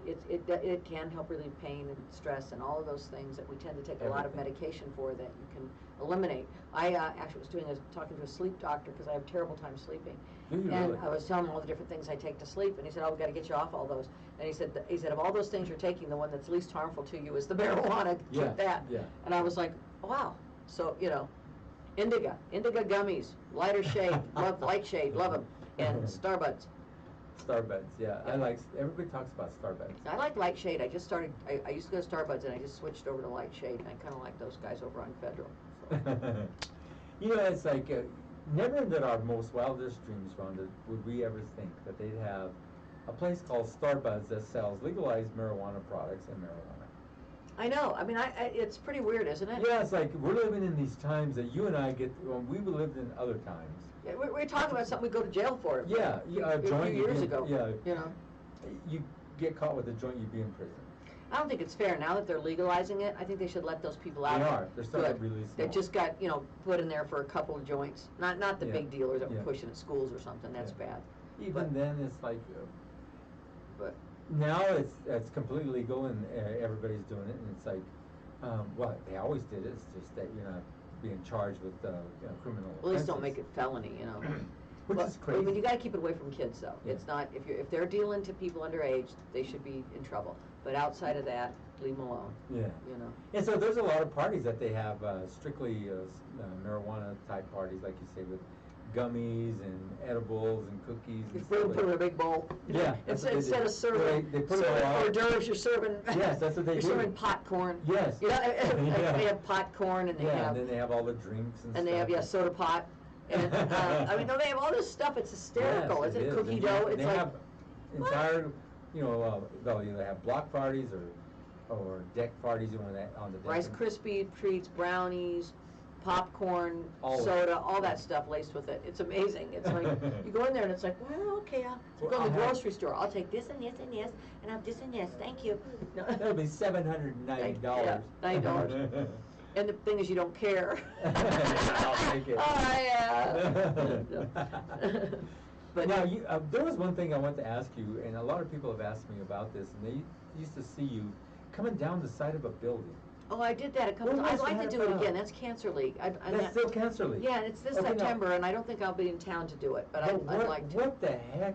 it can help relieve pain and stress and all of those things that we tend to take a lot of medication for that you can eliminate. I actually was talking to a sleep doctor because I have a terrible time sleeping. And really? I was telling him all the different things I take to sleep, and he said, oh, we've got to get you off all those. And he said, of all those things you're taking, the one that's least harmful to you is the marijuana. Keep that. Yeah. And I was like, wow. So, Indica gummies, lighter shade, love light shade, love them, and Starbuds. Starbuds, yeah. Everybody talks about Starbuds. I like light shade. I used to go to Starbuds, and I just switched over to light shade, and I kind of like those guys over on Federal. So. It's like, never in our most wildest dreams, Rhonda, would we ever think that they'd have a place called Starbuds that sells legalized marijuana products and marijuana. I know. It's pretty weird, isn't it? Yeah, it's like we're living in these times that you and I get. We lived in other times. Yeah, we're talking about something we go to jail for. Yeah, a joint. A few years ago. Yeah, you get caught with a joint, you'd be in prison. I don't think it's fair now that they're legalizing it. I think they should let those people out. They are. They're still releasing. They just got put in there for a couple of joints. Not the big dealers that were pushing at schools or something. That's bad. Even then, it's like. now it's completely legal and everybody's doing it, and it's like, well, they always did it. It's just that you're not being charged with criminal. Well, at least don't offenses. make it felony, you know. Which Well, is crazy. I mean, you gotta keep it away from kids, though. Yeah. It's not, if they're dealing to people underage, they should be in trouble. But outside of that, leave them alone, Yeah. you know. And so there's a lot of parties that they have strictly marijuana type parties, like you say, with gummies and edibles and cookies. You And put stuff them in a like big bowl. Yeah, that's what they Instead do. of serving, They put it serving all out. hors d'oeuvres, you're serving. Yes, that's what they you're do. serving popcorn. Yes. You know, Yeah. they have popcorn and they yeah, have, and then they have all the drinks and and stuff. they have, soda pop. And, I mean, no, they have all this stuff, it's hysterical, Yes, isn't it it? is. Cookie And dough, they it's like, have what? entire, they'll either have block parties or deck parties on the deck. Rice Krispie treats, brownies, popcorn, All of soda, it. all that stuff laced with it. It's amazing. It's like, you go in there and it's like, well, okay, I'll Well, go to the I'll have- grocery store. I'll take this and this and this, and I'll have this and this. Thank you. No. That'll be $790. Yeah, $90. And the thing is, you don't care. I'll take it. Oh, yeah. But Now, there was one thing I wanted to ask you, and a lot of people have asked me about this, and they used to see you coming down the side of a building. oh, I did that a couple What times. was I'd like that to do it about? again. That's Cancer League. And That's still Cancer League. Yeah, and it's this Okay, now- September, and I don't think I'll be in town to do it, but I'd like to. What the heck?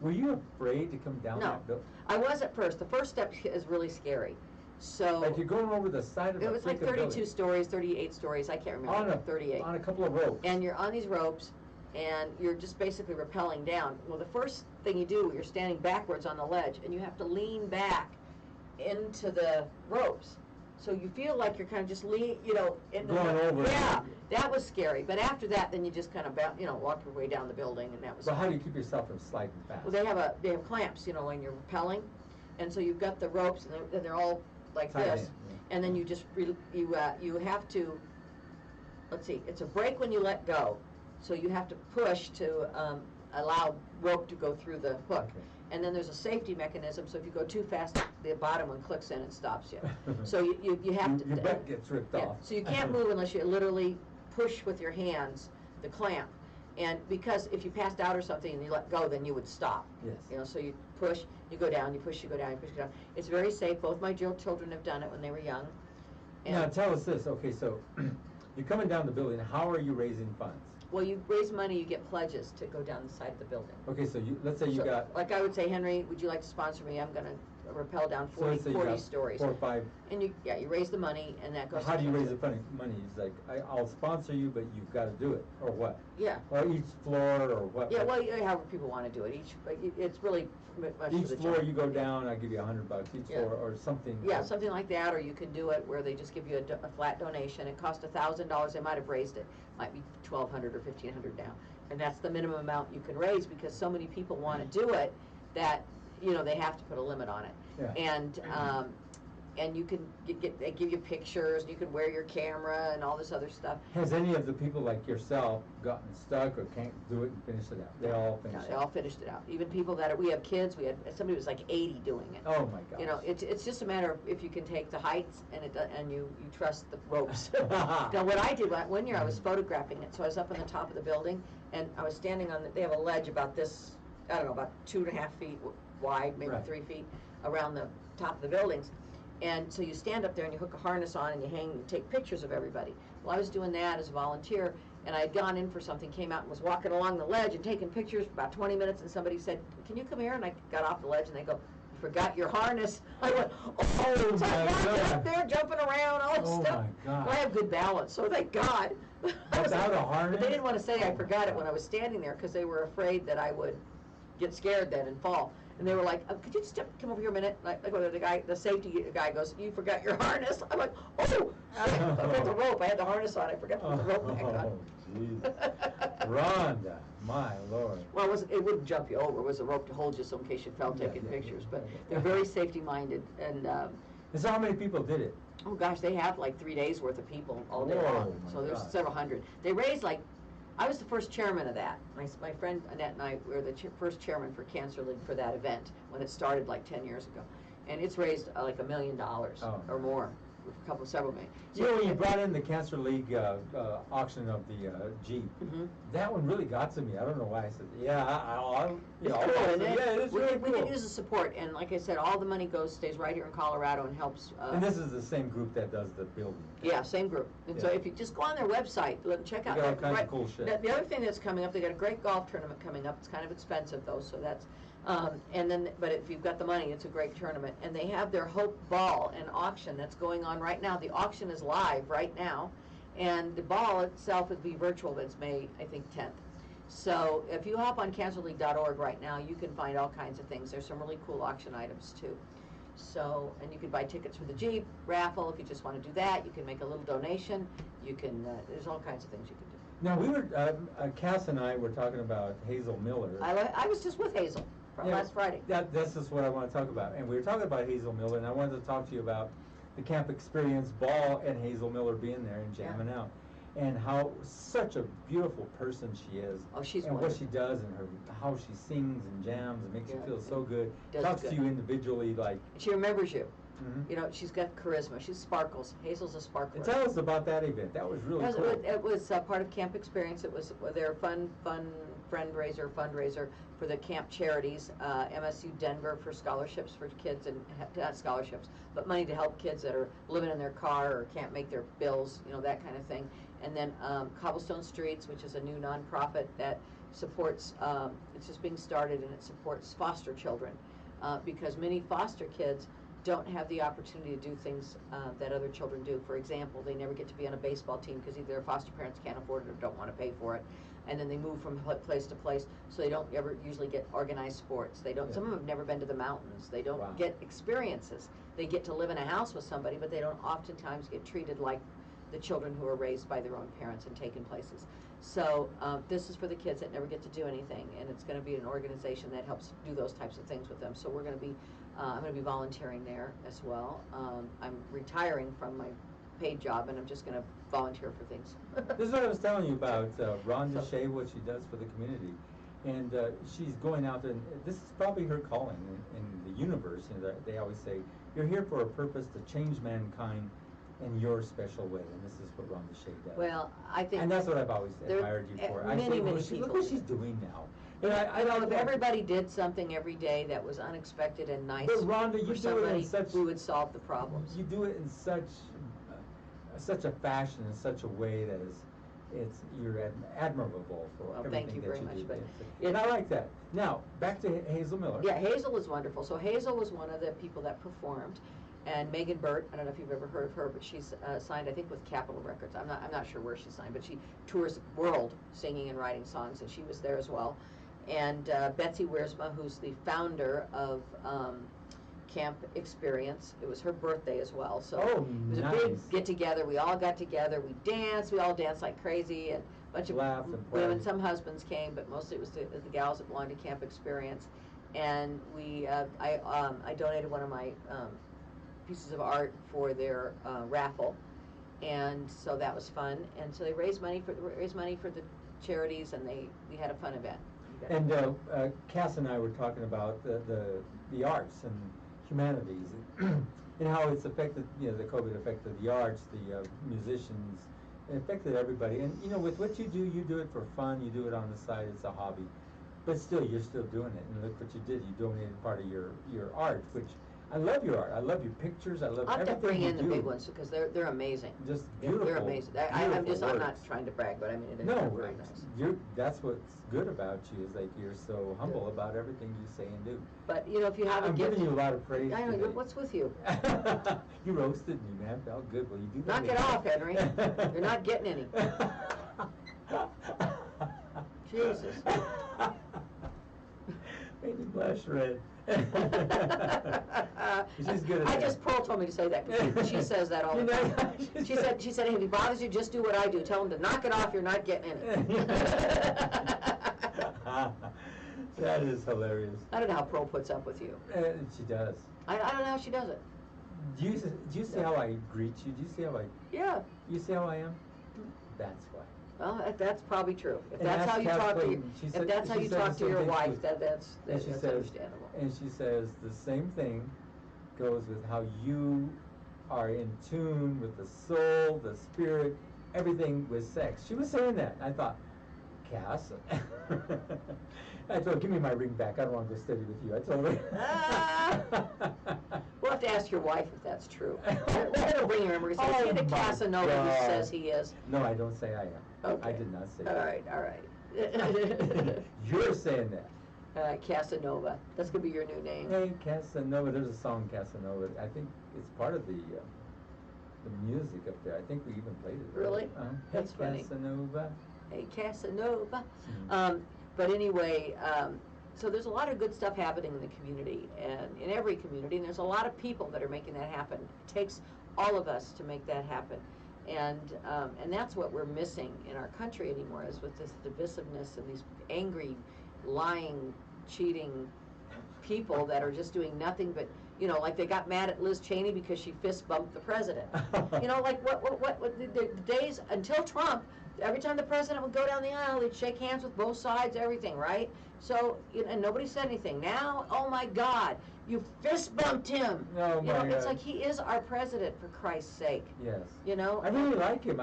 Were you afraid to come down No. that building? I was at first. The first step is really scary. So Like you're going over the side of a it was like freaking 32 building. stories, 38 stories. I can't remember. On a 38. On a couple of ropes. And you're on these ropes, and you're just basically rappelling down. Well, the first thing you do, you're standing backwards on the ledge, and you have to lean back into the ropes. So you feel like you're kind of just in Going over. Yeah, that was scary. But after that, then you just kind of walk your way down the building, and that was. So how do you keep yourself from sliding fast? Well, they have clamps, when you're rappelling, and so you've got the ropes, and they're all like Tied this, in, yeah. and then you just you have to. Let's see, it's a break when you let go, so you have to push to allow rope to go through the hook. Okay. And then there's a safety mechanism, so if you go too fast, the bottom one clicks in and stops you. So you have to. Your butt gets ripped Yeah, off. so you can't move unless you literally push with your hands the clamp. And because if you passed out or something and you let go, then you would stop. Yes. So you push, you go down, you push, you go down, you push, you go down. It's very safe. Both my children have done it when they were young. Now tell us this. Okay, so you're coming down the building. How are you raising funds? Well, you raise money, you get pledges to go down the side of the building. Okay, so let's say you So, got. like I would say, Henry, would you like to sponsor me? I'm gonna rappel down So let's say you 40 got stories. 4 or 5. And you raise the money, and that goes How to do you raise cancer. the money? It's like I'll sponsor you, but you've got to do it, or what? Yeah. Or each floor, or what? Yeah, well, however people want to do it. It's really much for Each the floor job. you go down, I give you $100 each Yeah. floor, or something. Yeah, something like that, or you can do it where they just give you a flat donation. It costs $1,000. They might have raised it. Might be $1,200 or $1,500 now, and that's the minimum amount you can raise because so many people want to do it that they have to put a limit on it. Yeah. And you can they give you pictures. And you can wear your camera and all this other stuff. Has any of the people like yourself gotten stuck or can't do it and finish it out? They all finish No, it they out. all finished it out. Even people we have kids. We had somebody who was like 80 doing it. Oh my gosh. It's just a matter of if you can take the heights and you trust the ropes. Now, what I did one year, I was photographing it, so I was up on the top of the building, and I was standing they have a ledge about this, I don't know, about 2.5 feet wide, maybe Right. 3 feet around the top of the buildings. And so you stand up there and you hook a harness on and you hang and take pictures of everybody. Well, I was doing that as a volunteer, and I had gone in for something, came out and was walking along the ledge and taking pictures for about 20 minutes, and somebody said, "Can you come here?" And I got off the ledge, and they go, "You forgot your harness." I went, "Oh, so I my got God. up there jumping around, all this Oh stuff. my God. Well, I have good balance, so thank God. I was Without like- a harness? But they didn't want to say Oh I my forgot it God. when I was standing there because they were afraid that I would get scared then and fall. And they were like, "Could you just come over here a minute?" Like the safety guy goes, "You forgot your harness." I'm like, "Oh, I put the rope. I had the harness on. I forgot to put the rope back on." Oh, jeez. Rhonda, my Lord. Well, it wouldn't jump you over. It was a rope to hold you so in case you fell Yeah, taking yeah, pictures. yeah. But they're very safety minded. And And so how many people did it? oh gosh, they have like 3 days worth of people all day Whoa, long. my So there's gosh. several hundred. They raised I was the first chairman of that. My friend Annette and I were the first chairman for Cancer League for that event when it started like 10 years ago. And it's raised like $1 million Oh, or more. several million. You know, when you brought in the Cancer League auction of the Jeep, that one really got to me. I don't know why. I said, yeah, I'll It's I'll cool, buy isn't some. it? Yeah, it is really We cool. can use the support, and like I said, all the money stays right here in Colorado and helps. And this is the same group that does the building. Yeah, same group. And so Yeah. if you just go on their website, check out. They got all kinds of cool shit. The other thing that's coming up, they got a great golf tournament coming up. It's kind of expensive though, so that's. And then, but if you've got the money, it's a great tournament. And they have their Hope Ball and auction that's going on right now. The auction is live right now, and the ball itself would be virtual, but it's May, I think, 10th. So if you hop on cancerleague.org right now, you can find all kinds of things. There's some really cool auction items too. So, and you can buy tickets for the Jeep raffle if you just want to do that. You can make a little donation. You can, there's all kinds of things you can do. Now, we were, Cass and I were talking about Hazel Miller. I was just with Hazel from last Friday. This is what I want to talk about. And we were talking about Hazel Miller, and I wanted to talk to you about the camp experience ball and Hazel Miller being there and jamming out. And how such a beautiful person she is. Oh, she's and wonderful. what she does and how she sings and jams and makes you feel so good. Does Talks good. to you individually like. She remembers you. Mhm. You know, she's got charisma. She sparkles. Hazel's a sparkler. And tell us about that event. That was really cool. It was part of Camp Experience. It was their fun fundraiser for the camp charities. MSU Denver for scholarships for kids, and not scholarships, but money to help kids that are living in their car or can't make their bills, you know, that kind of thing. And then Cobblestone Streets, which is a new nonprofit that supports, it's just being started, and it supports foster children because many foster kids don't have the opportunity to do things that other children do. For example, they never get to be on a baseball team because either their foster parents can't afford it or don't want to pay for it. And then they move from place to place, so they don't ever usually get organized sports. They don't. Some of them have never been to the mountains. They don't get experiences. They get to live in a house with somebody, but they don't oftentimes get treated like the children who are raised by their own parents and taken places. So this is for the kids that never get to do anything, and it's going to be an organization that helps do those types of things with them. So we're going to be, I'm going to be volunteering there as well. I'm retiring from my paid job, and I'm just going to volunteer for things. This is what I was telling you about Rhonda Shea, what she does for the community. And she's going out there, and this is probably her calling in the universe. You know, they always say, you're here for a purpose to change mankind in your special way, and this is what Rhonda Shea does. Well, I think... And that's what I've always admired you for. I say, many look people. what she's doing now. And I know if everybody did something every day that was unexpected and nice but Rhonda, you for do somebody, it in such, we would solve the problems. You do it in such a fashion, in such a way that you're admirable for Well, everything thank you that very you much, do. but And I like that. Now, back to Hazel Miller. Yeah, Hazel was wonderful. So Hazel was one of the people that performed, and Megan Burt, I don't know if you've ever heard of her, but she's signed, I think, with Capitol Records. I'm not sure where she signed, but she tours the world singing and writing songs, and she was there as well. And Betsy Wiersma, who's the founder of Camp Experience. It was her birthday as well, so it was a big get-together. We all got together. We danced. We all danced like crazy, and a bunch of women. Some husbands came, but mostly it was the gals that belonged to Camp Experience. And I donated one of my pieces of art for their raffle, and so that was fun. And so they raised money for the charities, and we had a fun event. And Cass and I were talking about the arts and humanities and how it's affected, you know, the COVID affected the arts, the musicians, it affected everybody. And, you know, with what you do it for fun, you do it on the side, it's a hobby. But still, you're still doing it. And look what you did. You donated part of your art, which I love your art. I love your pictures. I love I'll have to everything bring you in the do. big ones because they're amazing. Just beautiful. They're amazing. I'm not trying to brag, but I mean, they're very nice. That's what's good about you, is like you're so humble about everything you say and do. But you know, if you have a gift, I'm giving you a lot of praise. I know. Today. What's with you? You roasted me, man. Felt good. Well, you do that. Knock it off, Henry. You're not getting any. Jesus. Made me blush red. She's good at that. Pearl told me to say that because she says that all the time. She said, hey, if it bothers you, just do what I do. Tell him to knock it off. You're not getting any. That is hilarious. I don't know how Pearl puts up with you. She does. I don't know how she does it. Do you see how I greet you? Do you see how Yeah. You see how I am? That's why. Well, that's probably true. If And that's how you talk to your same wife, thing. that's says, understandable. And she says the same thing goes with how you are in tune with the soul, the spirit, everything with sex. She was saying that. I thought, Cass. I told her, give me my ring back. I don't want to go study with you. I told her. We'll have to ask your wife if that's true. We're going to bring her in. We're going to say, is he the my Casanova God. who says he is? No, I don't say I am. Okay. I did not say All that. right, all right. You're saying that. Casanova. That's going to be your new name. Hey, Casanova. There's a song, Casanova. I think it's part of the music up there. I think we even played it. Really? That's Hey, funny. Casanova. Hey, Casanova. Mhm. But anyway, so there's a lot of good stuff happening in the community and in every community, and there's a lot of people that are making that happen. It takes all of us to make that happen. And that's what we're missing in our country anymore, is with this divisiveness and these angry, lying, cheating people that are just doing nothing but, you know, like they got mad at Liz Cheney because she fist bumped the president. You know, like what the days until Trump, every time the president would go down the aisle, they'd shake hands with both sides, everything, right? So, you know, and nobody said anything. Now, oh my God, you fist bumped him. Oh You know, my it's God. like he is our president, for Christ's sake. Yes. You know? I really like him.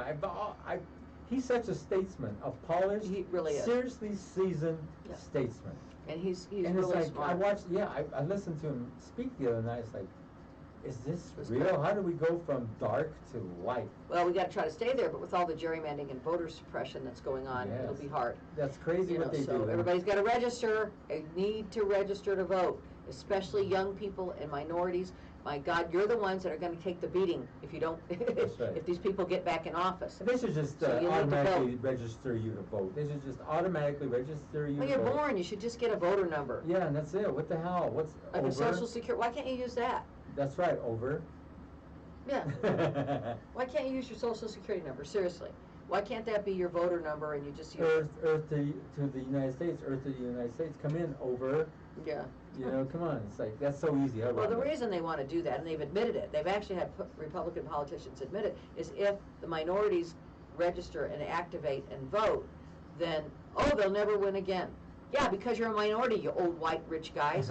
He's such a statesman, a polished, He really is. seriously seasoned Yeah. statesman. And he's And it's really like, smart. I watched, I listened to him speak the other night. It's like, is this It's real? great. How do we go from dark to light? Well, we got to try to stay there, but with all the gerrymandering and voter suppression that's going on, Yes. it'll be hard. That's crazy You what know, they so do. everybody's got to register. They need to register to vote, especially young people and minorities. My God, you're the ones that are going to take the beating if you don't. That's right. If these people get back in office. They should just So you need to automatically vote. register you to vote. They should just automatically register you When to you're vote. born, you should just get a voter number. Yeah, and that's it. What the hell? What's Like over? a social security. Why can't you use that? That's right, over. Yeah. Why can't you use your social security number? Seriously. Why can't that be your voter number and you just use Earth to the United States, Earth to the United States. Come in, over. Yeah. You know, come on. It's like, that's so easy. Well, the reason they want to do that, and they've admitted it, they've actually had Republican politicians admit it, is if the minorities register and activate and vote, then, oh, they'll never win again. Yeah, because you're a minority, you old white rich guys,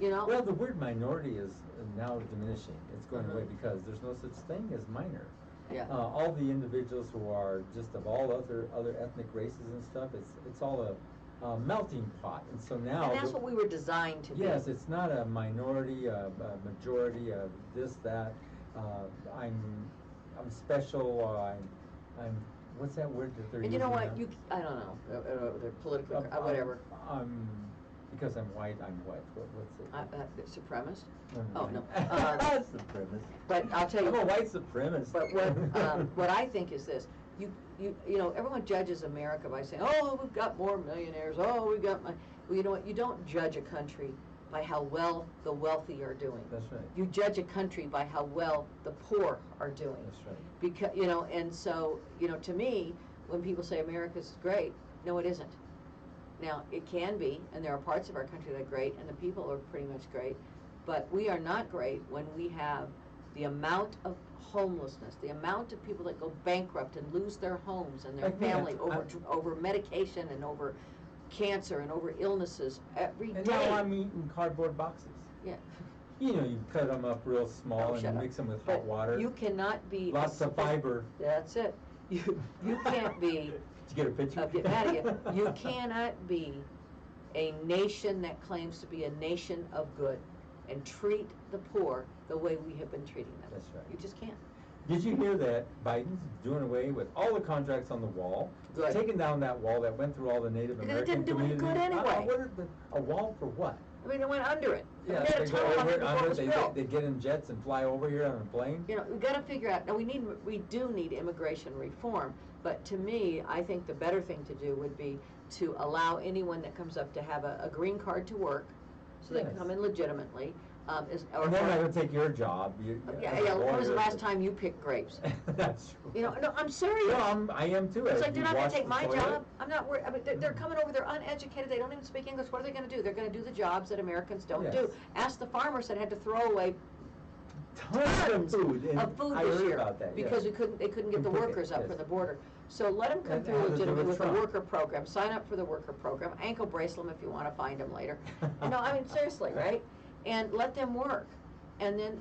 you know? Well, the word minority is now diminishing. It's going Mhm. away because there's no such thing as minor. Yeah. All the individuals who are just of all other ethnic races and stuff, it's all a melting pot. And so now. And that's what we were designed to be. Yes, it's not a minority, a majority, this, that. I'm special. I'm. What's that word that they're And using you know what, now? I don't know, they're political, whatever. Because I'm white. I'm what? What's it? Supremacist? No, Oh, no. Supremacist. But I'll tell you. I'm a white supremacist. But what I think is this, you know, everyone judges America by saying, oh, we've got more millionaires, oh, we've got well, you know what, you don't judge a country by how well the wealthy are doing. That's right. You judge a country by how well the poor are doing. That's right. Because, you know, and so, you know, to me, when people say America's great, no, it isn't. Now, it can be, and there are parts of our country that are great, and the people are pretty much great, but we are not great when we have the amount of homelessness, the amount of people that go bankrupt and lose their homes and their Like me, family over medication and over cancer and over illnesses every And day. now I'm eating cardboard boxes. Yeah. You know, you cut them up real small Oh, and shut you up. mix them with But hot water. you cannot be. Lots of fiber. That's it. You can't be. Did you get a picture? I'll get mad at you. You cannot be a nation that claims to be a nation of good and treat the poor the way we have been treating them. That's right. You just can't. Did you hear that Biden's doing away with all the contracts on the wall? Good. Taking down that wall that went through all the Native Because it American didn't do any communities. good anyway. What are a wall for what? I mean, they went under it. Yeah, they had a they go tunnel over it, before it under was it, built. they get in jets and fly over here on a plane. You know, we've got to figure out, now we do need immigration reform, but to me, I think the better thing to do would be to allow anyone that comes up to have a green card to work, so they can Yes. come in legitimately. And they're not going to take your job. Yeah, when was the last time you picked grapes? That's true. You know, no, I'm serious. No, I am too. It's As like, they're you not gonna wash take the my toilet. job. I'm not worried. I mean, they're coming over, they're uneducated, they don't even speak English. What are they gonna do? They're gonna do the jobs that Americans don't Yes. do. Ask the farmers that had to throw away Tons of food. And of food I this heard year about that, because yes. they couldn't get the Couldn't pick it, workers up yes. for the border. So let them come And through how to do legitimately with with the Trump. worker program. Sign up for the worker program. Ankle bracelet them if you wanna find them later. You know, I mean, seriously, right? And let them work. And then,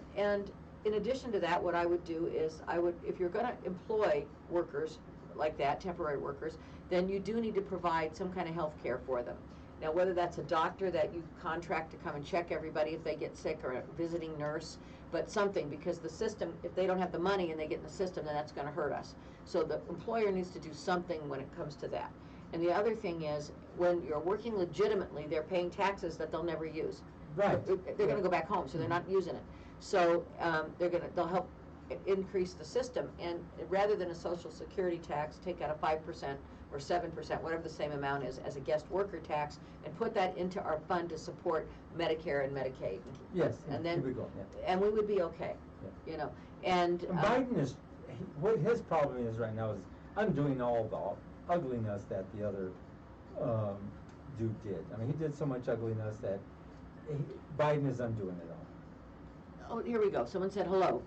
in addition to that, what I would do is if you're gonna employ workers like that, temporary workers, then you do need to provide some kind of health care for them. Now, whether that's a doctor that you contract to come and check everybody if they get sick, or a visiting nurse, but something, because the system, if they don't have the money and they get in the system, then that's gonna hurt us. So the employer needs to do something when it comes to that. And the other thing is, when you're working legitimately, they're paying taxes that they'll never use. Right. They're gonna go back home, so they're not using it. So, they'll help increase the system, and rather than a social security tax, take out a 5% or 7%, whatever the same amount is, as a guest worker tax, and put that into our fund to support Medicare and Medicaid. Yes, And then, here we go, yeah. and we would be okay, Yeah. you know, and. Biden is, what his problem is right now is undoing all the ugliness that the other dude did. I mean, he did so much ugliness that Biden is undoing it all. Oh, here we go. Someone said hello.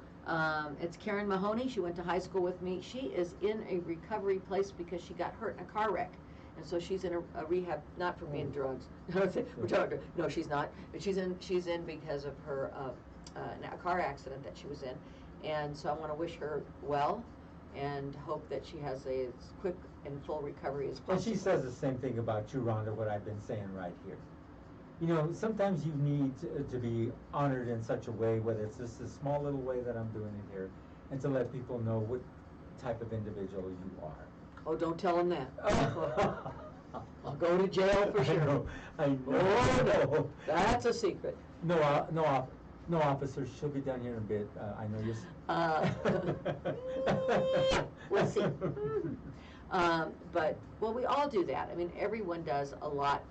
It's Karen Mahoney. She went to high school with me. She is in a recovery place because she got hurt in a car wreck. And so she's in a rehab, not for being drugs. We're talking, no, she's not. But she's in because of her a car accident that she was in. And so I want to wish her well and hope that she has a as quick and full recovery as possible. And she says the same thing about you, Rhonda, what I've been saying right here. You know, sometimes you need to be honored in such a way, whether it's just a small little way that I'm doing it here, and to let people know what type of individual you are. Oh, don't tell them that. I'll go to jail for sure. I know. Oh, no. That's a secret. No, no, officer. She'll be down here in a bit. I know you're. We'll see. But, well, we all do that. I mean, everyone does a lot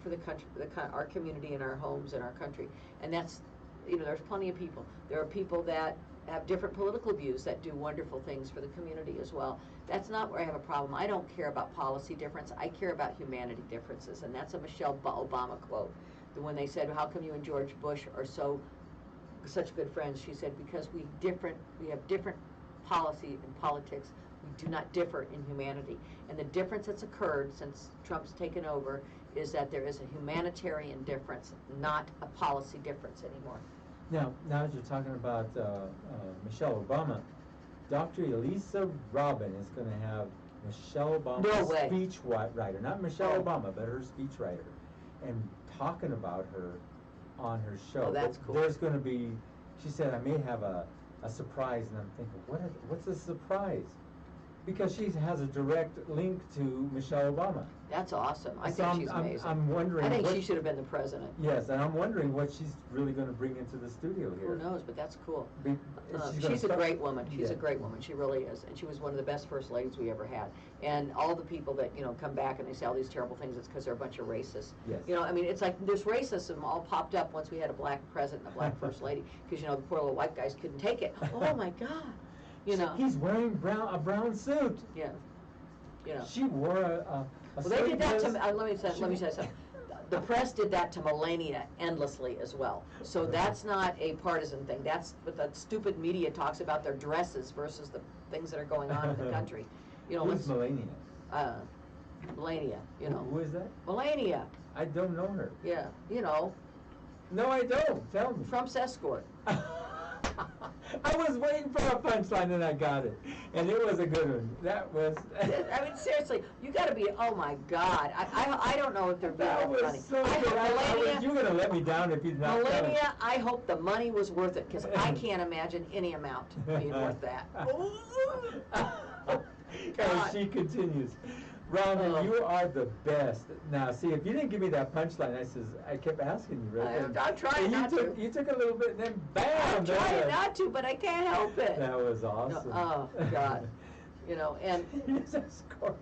for the country, our community and our homes and our country. And that's, you know, there's plenty of people. There are people that have different political views that do wonderful things for the community as well. That's not where I have a problem. I don't care about policy difference. I care about humanity differences. And that's a Michelle Obama quote. When they said, how come you and George Bush are such good friends? She said, because we have different policy and politics. We do not differ in humanity. And the difference that's occurred since Trump's taken over is that there is a humanitarian difference, not a policy difference anymore. Now as you're talking about Michelle Obama, Dr. Elisa Robin is going to have Michelle Obama's speechwriter, not Michelle Obama, but her speechwriter, and talking about her on her show. Oh, that's cool. There's going to be, she said, I may have a surprise, and I'm thinking, what's a surprise? Because she has a direct link to Michelle Obama. That's awesome. I think she's amazing. I'm wondering. I think she should have been the president. Yes, and I'm wondering what she's really going to bring into the studio here. Who knows? But that's cool. She's a great woman. She's a great woman. She really is, and she was one of the best first ladies we ever had. And all the people that come back and they say all these terrible things, it's because they're a bunch of racists. Yes. I mean, it's like this racism all popped up once we had a black president and a black first lady, because the poor little white guys couldn't take it. Oh my God. He's wearing a brown suit. Yeah. She wore a well, they did that to, let me say something. The press did that to Melania endlessly as well. So that's not a partisan thing. That's what the stupid media talks about, their dresses versus the things that are going on in the country. Who's Melania? Melania, Who is that? Melania. I don't know her. Yeah, No, I don't. Tell me. Trump's escort. I was waiting for a punchline and I got it. And it was a good one. That was... I mean, seriously, you got to be, oh my God. I don't know if they're being that funny. That was so good. You were going to let me down if you'd not Melania, I hope the money was worth it, because I can't imagine any amount being worth that. And she continues. Rhonda, you are the best. Now, see, if you didn't give me that punchline, I kept asking you, right? I'm trying not to. You took a little bit, and then bam! I'm trying not to, but I can't help it. That was awesome. No, oh, God. And... Yes, escort.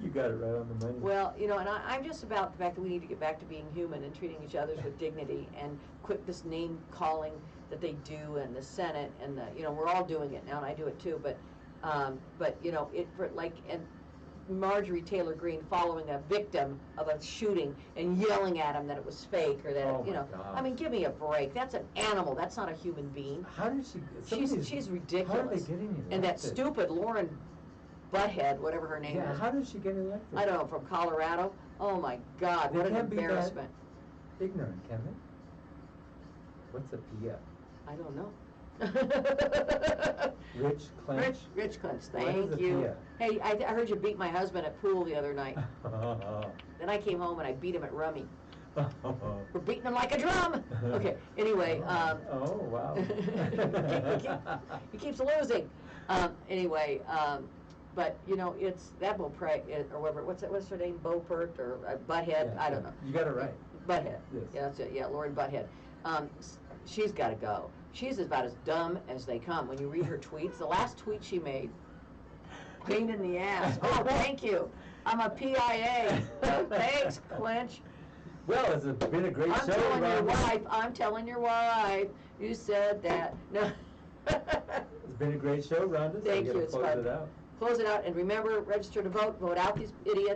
You got it right on the money. Well, and I'm just about the fact that we need to get back to being human and treating each other with dignity, and quit this name calling that they do, and the Senate, and we're all doing it now, and I do it too, but and Marjorie Taylor Greene following a victim of a shooting and yelling at him that it was fake, or that I mean, give me a break. That's an animal. That's not a human being. How did she? She's ridiculous. How are they getting elected? And that stupid Lauren Butthead, whatever her name is. How did she get elected? I don't know, from Colorado. Oh my God, what an embarrassment. Ignorant, can they? What's a PF? I don't know. Rich Clinch. Rich Clinch, What is thank a you. Pia? Hey, I heard you beat my husband at pool the other night. Then I came home and I beat him at rummy. We're beating him like a drum. Okay, anyway. Oh, wow. He keeps losing. Anyway, but you know, it's that Beaupre or whatever. What's her name? Beaupert or Butthead? Yeah, I don't know. You got it right. Butthead. Yes. Yeah, that's it. Yeah, Lori Butthead. She's got to go. She's about as dumb as they come. When you read her tweets, the last tweet she made, pain in the ass. Oh, thank you. I'm a PIA. Thanks, Clinch. Well, it's been a great show. I'm telling your wife. You said that. No. It's been a great show, Rhonda. Thank so you. It's close fun. it out. Close it out, and remember, register to vote. Vote out these idiots.